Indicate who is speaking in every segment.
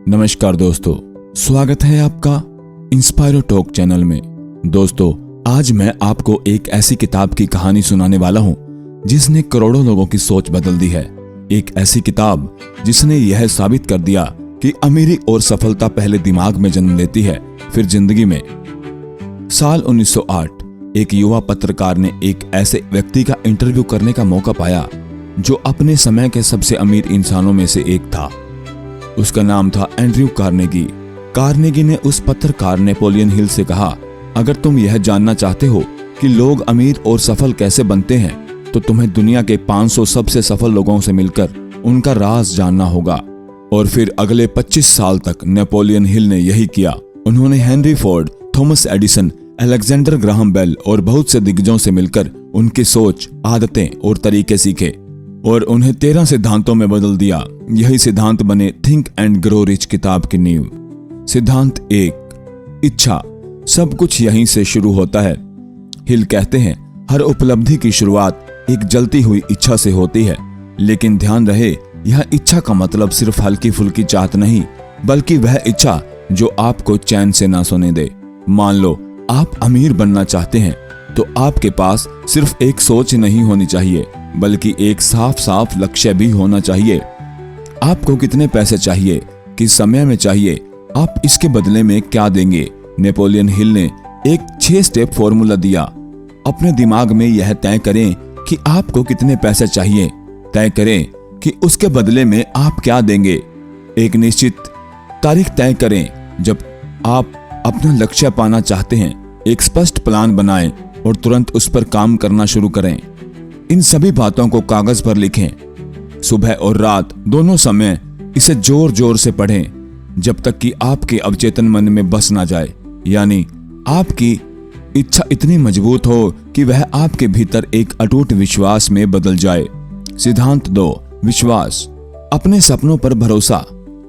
Speaker 1: नमस्कार दोस्तों, स्वागत है आपका इंस्पायरो टॉक चैनल में। दोस्तों, आज मैं आपको एक ऐसी किताब की कहानी सुनाने वाला हूं जिसने करोड़ों लोगों की सोच बदल दी है। एक ऐसी किताब जिसने यह साबित कर दिया कि अमीरी और सफलता पहले दिमाग में जन्म लेती है, फिर जिंदगी में। साल 1908 एक युवा पत्रकार ने एक ऐसे व्यक्ति का इंटरव्यू करने का मौका पाया जो अपने समय के सबसे अमीर इंसानों में से एक था। उसका नाम था एंड्रयू कार्नेगी। कार्नेगी ने उस पत्रकार नेपोलियन हिल से कहा, अगर तुम यह जानना चाहते हो कि लोग अमीर और सफल कैसे बनते हैं, तो तुम्हें दुनिया के 500 सबसे सफल लोगों से मिलकर उनका राज जानना होगा। और फिर अगले 25 साल तक नेपोलियन हिल ने यही किया। उन्होंने Henry Ford, Thomas Edison, Alexander Graham Bell और बहुत से दिग्गजों से मिलकर उनकी सोच, आदतें और तरीके सीखे और उन्हें 13 सिद्धांतों में बदल दिया। यही सिद्धांत बने थिंक एंड ग्रो रिच किताब की नींव। सिद्धांत 1, इच्छा। सब कुछ यहीं से शुरू होता है। हिल कहते हैं, हर उपलब्धि की शुरुआत एक जलती हुई इच्छा से होती है। लेकिन ध्यान रहे, यह इच्छा का मतलब सिर्फ हल्की फुल्की चाहत नहीं, बल्कि वह इच्छा जो आपको चैन से ना सोने दे। मान लो आप अमीर बनना चाहते हैं, तो आपके पास सिर्फ एक सोच नहीं होनी चाहिए, बल्कि एक साफ साफ लक्ष्य भी होना चाहिए। आपको कितने पैसे चाहिए, किस समय में चाहिए, आप इसके बदले में क्या देंगे। नेपोलियन हिल ने एक 6 स्टेप फॉर्मूला दिया। अपने दिमाग में यह तय करें कि आपको कितने पैसे चाहिए, तय करें कि उसके बदले में आप क्या देंगे। एक निश्चित तारीख तय करें जब आप अपना लक्ष्य पाना चाहते हैं। एक स्पष्ट प्लान बनाएं और तुरंत उस पर काम करना शुरू करें। इन सभी बातों को कागज पर लिखें। सुबह और रात दोनों समय इसे जोर जोर से पढ़ें जब तक कि आपके अवचेतन मन में बस ना जाए, यानी आपकी इच्छा इतनी मजबूत हो कि वह आपके भीतर एक अटूट विश्वास में बदल जाए। सिद्धांत 2, विश्वास। अपने सपनों पर भरोसा।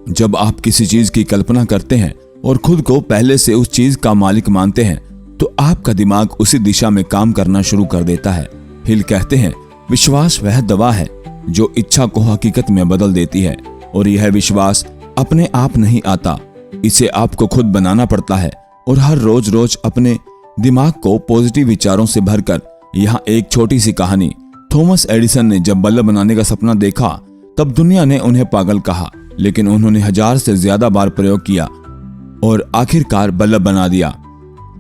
Speaker 1: जब आप किसी चीज की कल्पना करते हैं और खुद को पहले से उस चीज का मालिक मानते हैं, तो आपका दिमाग उसी दिशा में काम करना शुरू कर देता है। हिल कहते हैं, विश्वास वह दवा है जो इच्छा को हकीकत में बदल देती है, और यह विश्वास अपने आप नहीं आता, इसे आपको खुद बनाना पड़ता है। और हर रोज रोज अपने दिमाग को पॉजिटिव विचारों से भरकर। यहाँ एक छोटी सी कहानी। थॉमस एडिसन ने जब बल्ब बनाने का सपना देखा, तब दुनिया ने उन्हें पागल कहा, लेकिन उन्होंने 1000 से ज्यादा बार प्रयोग किया और आखिरकार बल्ब बना दिया।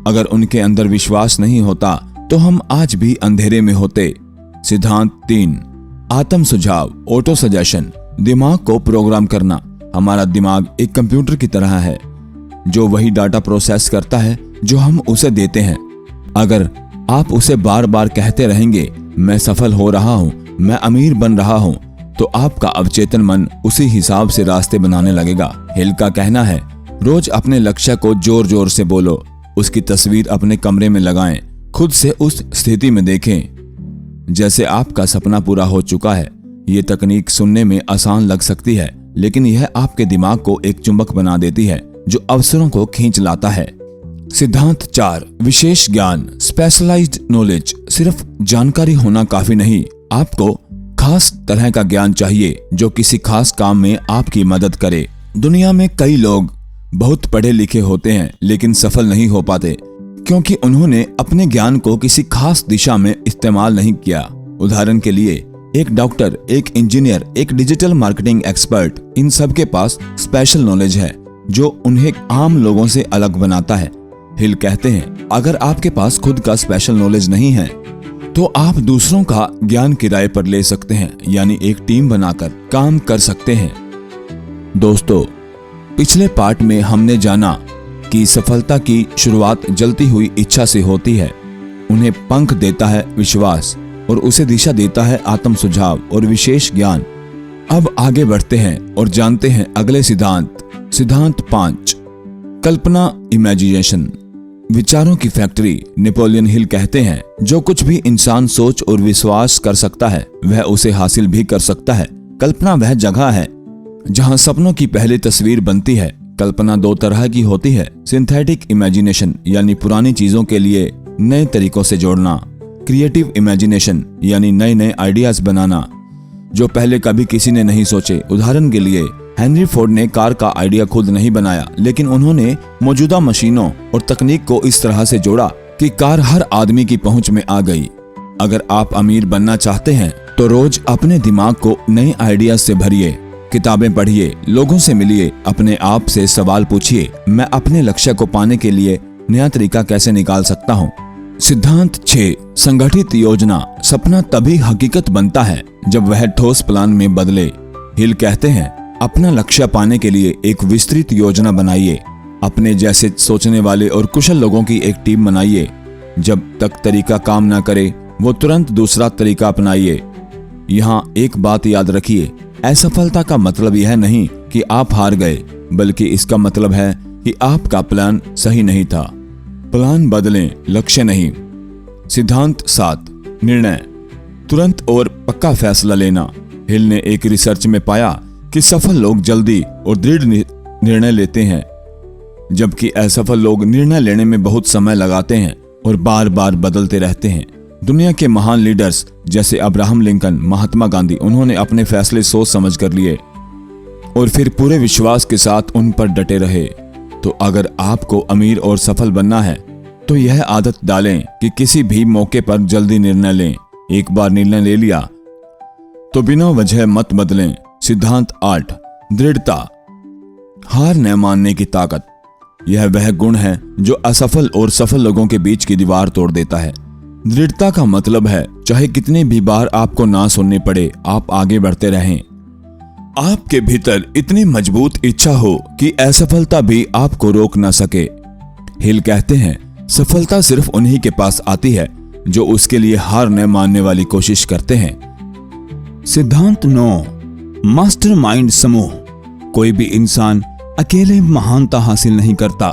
Speaker 1: अगर उनके अंदर विश्वास नहीं होता, तो हम आज भी अंधेरे में होते। सिद्धांत 3, आत्म सुझाव, ऑटो सजेशन। दिमाग को प्रोग्राम करना। हमारा दिमाग एक कंप्यूटर की तरह है जो वही डाटा प्रोसेस करता है जो हम उसे देते हैं। अगर आप उसे बार बार कहते रहेंगे, मैं सफल हो रहा हूं, मैं अमीर बन रहा हूं, तो आपका अवचेतन मन उसी हिसाब से रास्ते बनाने लगेगा। हिल का कहना है, रोज अपने लक्ष्य को जोर जोर से बोलो, उसकी तस्वीर अपने कमरे में लगाएं, खुद से उस स्थिति में देखें जैसे आपका सपना पूरा हो चुका है। ये तकनीक सुनने में आसान लग सकती है, लेकिन यह आपके दिमाग को एक चुंबक बना देती है जो अवसरों को खींच लाता है। सिद्धांत 4, विशेष ज्ञान, स्पेशलाइज्ड नॉलेज। सिर्फ जानकारी होना काफी नहीं, आपको खास तरह का ज्ञान चाहिए जो किसी खास काम में आपकी मदद करे। दुनिया में कई लोग बहुत पढ़े लिखे होते हैं, लेकिन सफल नहीं हो पाते क्योंकि उन्होंने अपने ज्ञान को किसी खास दिशा में इस्तेमाल नहीं किया। उदाहरण के लिए, एक डॉक्टर, एक इंजीनियर, एक डिजिटल मार्केटिंग एक्सपर्ट, इन सब के पास स्पेशल नॉलेज है जो उन्हें आम लोगों से अलग बनाता है। हिल कहते हैं, अगर आपके पास खुद का स्पेशल नॉलेज नहीं है, तो आप दूसरों का ज्ञान किराए पर ले सकते हैं, यानी एक टीम बनाकर काम कर सकते हैं। दोस्तों, पिछले पार्ट में हमने जाना कि सफलता की शुरुआत जलती हुई इच्छा से होती है। उन्हें पंख देता है विश्वास और उसे दिशा देता है आत्म सुझाव और विशेष ज्ञान। अब आगे बढ़ते हैं और जानते हैं अगले सिद्धांत। सिद्धांत 5, कल्पना, इमेजिनेशन। विचारों की फैक्ट्री। नेपोलियन हिल कहते हैं, जो कुछ भी इंसान सोच और विश्वास कर सकता है, वह उसे हासिल भी कर सकता है। कल्पना वह जगह है जहां सपनों की पहली तस्वीर बनती है। कल्पना 2 तरह की होती है, सिंथेटिक इमेजिनेशन, यानी पुरानी चीजों के लिए नए तरीकों से जोड़ना। क्रिएटिव इमेजिनेशन, यानी नए नए आइडियाज बनाना जो पहले कभी किसी ने नहीं सोचे। उदाहरण के लिए, हेनरी फोर्ड ने कार का आइडिया खुद नहीं बनाया, लेकिन उन्होंने मौजूदा मशीनों और तकनीक को इस तरह से जोड़ा कि कार हर आदमी की पहुंच में आ गई। अगर आप अमीर बनना चाहते हैं तो रोज अपने दिमाग को नए आइडिया से भरिए, किताबें पढ़िए, लोगों से मिलिए, अपने आप से सवाल पूछिए, मैं अपने लक्ष्य को पाने के लिए नया तरीका कैसे निकाल सकता हूँ। सिद्धांत 6, संगठित योजना। सपना तभी हकीकत बनता है जब वह ठोस प्लान में बदले। हिल कहते हैं, अपना लक्ष्य पाने के लिए एक विस्तृत योजना बनाइए। अपने जैसे सोचने वाले और कुशल लोगों की एक टीम बनाइए। जब तक तरीका काम ना करे वो तुरंत दूसरा तरीका अपनाइए। यहाँ एक बात याद रखिए, असफलता का मतलब यह नहीं कि आप हार गए, बल्कि इसका मतलब है कि आपका प्लान सही नहीं था। प्लान बदलें, लक्ष्य नहीं। सिद्धांत 7, निर्णय। तुरंत और पक्का फैसला लेना। हिल ने एक रिसर्च में पाया कि सफल लोग जल्दी और दृढ़ निर्णय लेते हैं, जबकि असफल लोग निर्णय लेने में बहुत समय लगाते हैं और बार बार बदलते रहते हैं। दुनिया के महान लीडर्स जैसे अब्राहम लिंकन, महात्मा गांधी, उन्होंने अपने फैसले सोच समझ कर लिए और फिर पूरे विश्वास के साथ उन पर डटे रहे। तो अगर आपको अमीर और सफल बनना है तो यह आदत डालें कि किसी भी मौके पर जल्दी निर्णय लें। एक बार निर्णय ले लिया तो बिना वजह मत बदलें। सिद्धांत 8, दृढ़ता। हार न मानने की ताकत। यह वह गुण है जो असफल और सफल लोगों के बीच की दीवार तोड़ देता है। दृढ़ता का मतलब है चाहे कितनी भी बार आपको ना सुननी पड़े, आप आगे बढ़ते रहें। आपके भीतर इतनी मजबूत इच्छा हो कि असफलता भी आपको रोक ना सके। हिल कहते हैं, सफलता सिर्फ उन्हीं के पास आती है जो उसके लिए हार न मानने वाली कोशिश करते हैं। सिद्धांत 9, मास्टरमाइंड समूह। कोई भी इंसान अकेले महानता हासिल नहीं करता।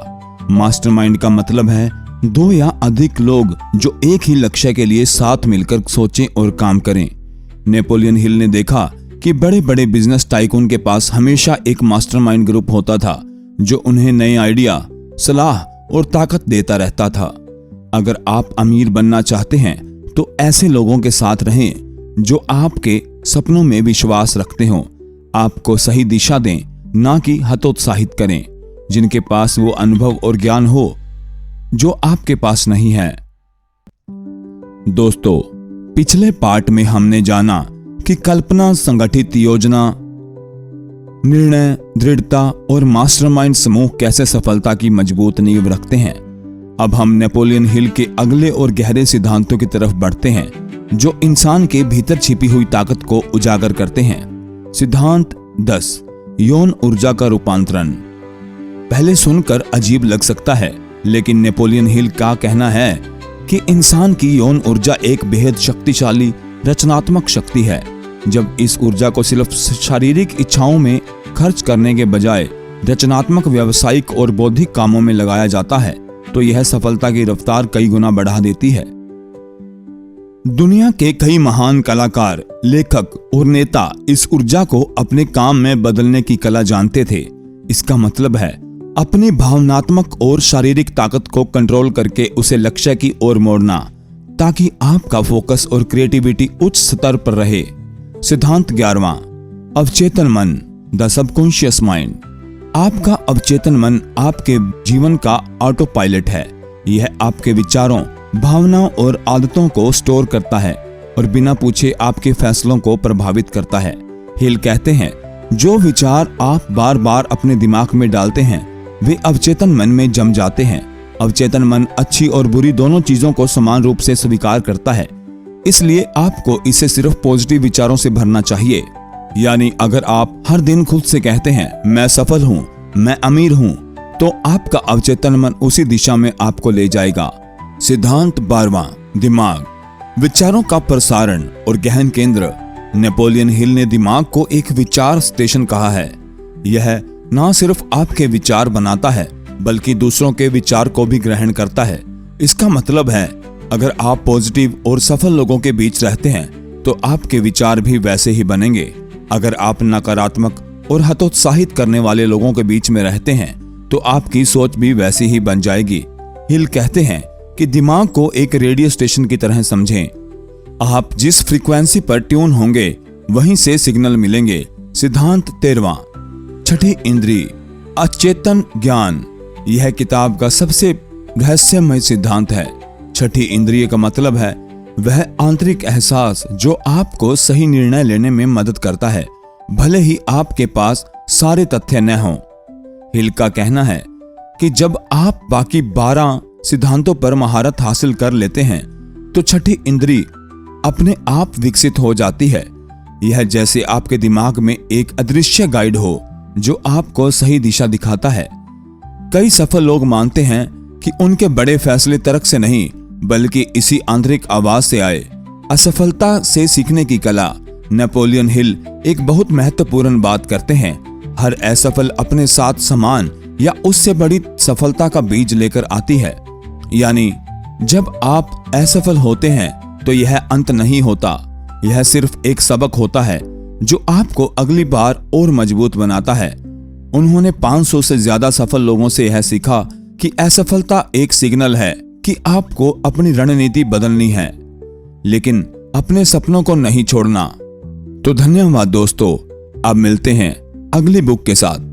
Speaker 1: मास्टरमाइंड का मतलब है 2 या अधिक लोग जो एक ही लक्ष्य के लिए साथ मिलकर सोचें और काम करें। नेपोलियन हिल ने देखा कि बड़े बड़े बिजनेस टाइकून के पास हमेशा एक मास्टरमाइंड ग्रुप होता था जो उन्हें नए आइडिया, सलाह और ताकत देता रहता था। अगर आप अमीर बनना चाहते हैं तो ऐसे लोगों के साथ रहें जो आपके सपनों में विश्वास रखते हों, आपको सही दिशा दें, ना कि हतोत्साहित करें, जिनके पास वो अनुभव और ज्ञान हो जो आपके पास नहीं है। दोस्तों, पिछले पार्ट में हमने जाना कि कल्पना, संगठित योजना, निर्णय, दृढ़ता और मास्टरमाइंड समूह कैसे सफलता की मजबूत नींव रखते हैं। अब हम नेपोलियन हिल के अगले और गहरे सिद्धांतों की तरफ बढ़ते हैं जो इंसान के भीतर छिपी हुई ताकत को उजागर करते हैं। सिद्धांत 10, यौन ऊर्जा का रूपांतरण। पहले सुनकर अजीब लग सकता है, लेकिन नेपोलियन हिल का कहना है कि इंसान की यौन ऊर्जा एक बेहद शक्तिशाली रचनात्मक शक्ति है। जब इस ऊर्जा को सिर्फ शारीरिक इच्छाओं में खर्च करने के बजाय रचनात्मक, व्यावसायिक और बौद्धिक कामों में लगाया जाता है तो यह सफलता की रफ्तार कई गुना बढ़ा देती है। दुनिया के कई महान कलाकार, लेखक और नेता इस ऊर्जा को अपने काम में बदलने की कला जानते थे। इसका मतलब है अपनी भावनात्मक और शारीरिक ताकत को कंट्रोल करके उसे लक्ष्य की ओर मोड़ना, ताकि आपका फोकस और क्रिएटिविटी उच्च स्तर पर रहे। सिद्धांत 11वां, अवचेतन मन, द सबकॉन्शियस माइंड। आपका अवचेतन मन आपके जीवन का ऑटो पायलट है। यह आपके विचारों, भावनाओं और आदतों को स्टोर करता है और बिना पूछे आपके फैसलों को प्रभावित करता है। हिल कहते हैं, जो विचार आप बार बार अपने दिमाग में डालते हैं वे अवचेतन मन में जम जाते हैं। अवचेतन मन अच्छी और बुरी दोनों चीजों को समान रूप से स्वीकार करता है, इसलिए आपको इसे सिर्फ पॉजिटिव विचारों से भरना चाहिए। यानी अगर आप हर दिन खुद से कहते हैं मैं सफल हूँ, मैं अमीर हूँ, तो आपका अवचेतन मन उसी दिशा में आपको ले जाएगा। सिद्धांत 12वां, दिमाग, विचारों का प्रसारण और गहन केंद्र। नेपोलियन हिल ने दिमाग को एक विचार स्टेशन कहा है। यह न सिर्फ आपके विचार बनाता है बल्कि दूसरों के विचार को भी ग्रहण करता है। इसका मतलब है अगर आप पॉजिटिव और सफल लोगों के बीच रहते हैं तो आपके विचार भी वैसे ही बनेंगे। अगर आप नकारात्मक और हतोत्साहित करने वाले लोगों के बीच में रहते हैं तो आपकी सोच भी वैसी ही बन जाएगी। हिल कहते हैं कि दिमाग को एक रेडियो स्टेशन की तरह समझें। आप जिस फ्रीक्वेंसी पर ट्यून होंगे वहीं से सिग्नल मिलेंगे। सिद्धांत 13वां, छठी इंद्रिय, अचेतन ज्ञान। यह किताब का सबसे रहस्यमय सिद्धांत है। छठी इंद्रिय का मतलब है वह आंतरिक एहसास जो आपको सही निर्णय लेने में मदद करता है, भले ही आपके पास सारे तथ्य न हों। हिल का कहना है कि जब आप बाकी 12 सिद्धांतों पर महारत हासिल कर लेते हैं तो छठी इंद्रिय अपने आप विकसित हो जाती है। यह जैसे आपके दिमाग में एक अदृश्य गाइड हो जो आपको सही दिशा दिखाता है। कई सफल लोग मानते हैं कि उनके बड़े फैसले तर्क से नहीं बल्कि इसी आंतरिक आवाज से आए। असफलता से सीखने की कला। नेपोलियन हिल एक बहुत महत्वपूर्ण बात करते हैं। हर असफल अपने साथ समान या उससे बड़ी सफलता का बीज लेकर आती है। यानी जब आप असफल होते हैं तो यह अंत नहीं होता, यह सिर्फ एक सबक होता है जो आपको अगली बार और मजबूत बनाता है। उन्होंने 500 से ज्यादा सफल लोगों से यह सीखा कि असफलता एक सिग्नल है कि आपको अपनी रणनीति बदलनी है, लेकिन अपने सपनों को नहीं छोड़ना। तो धन्यवाद दोस्तों, अब मिलते हैं अगली बुक के साथ।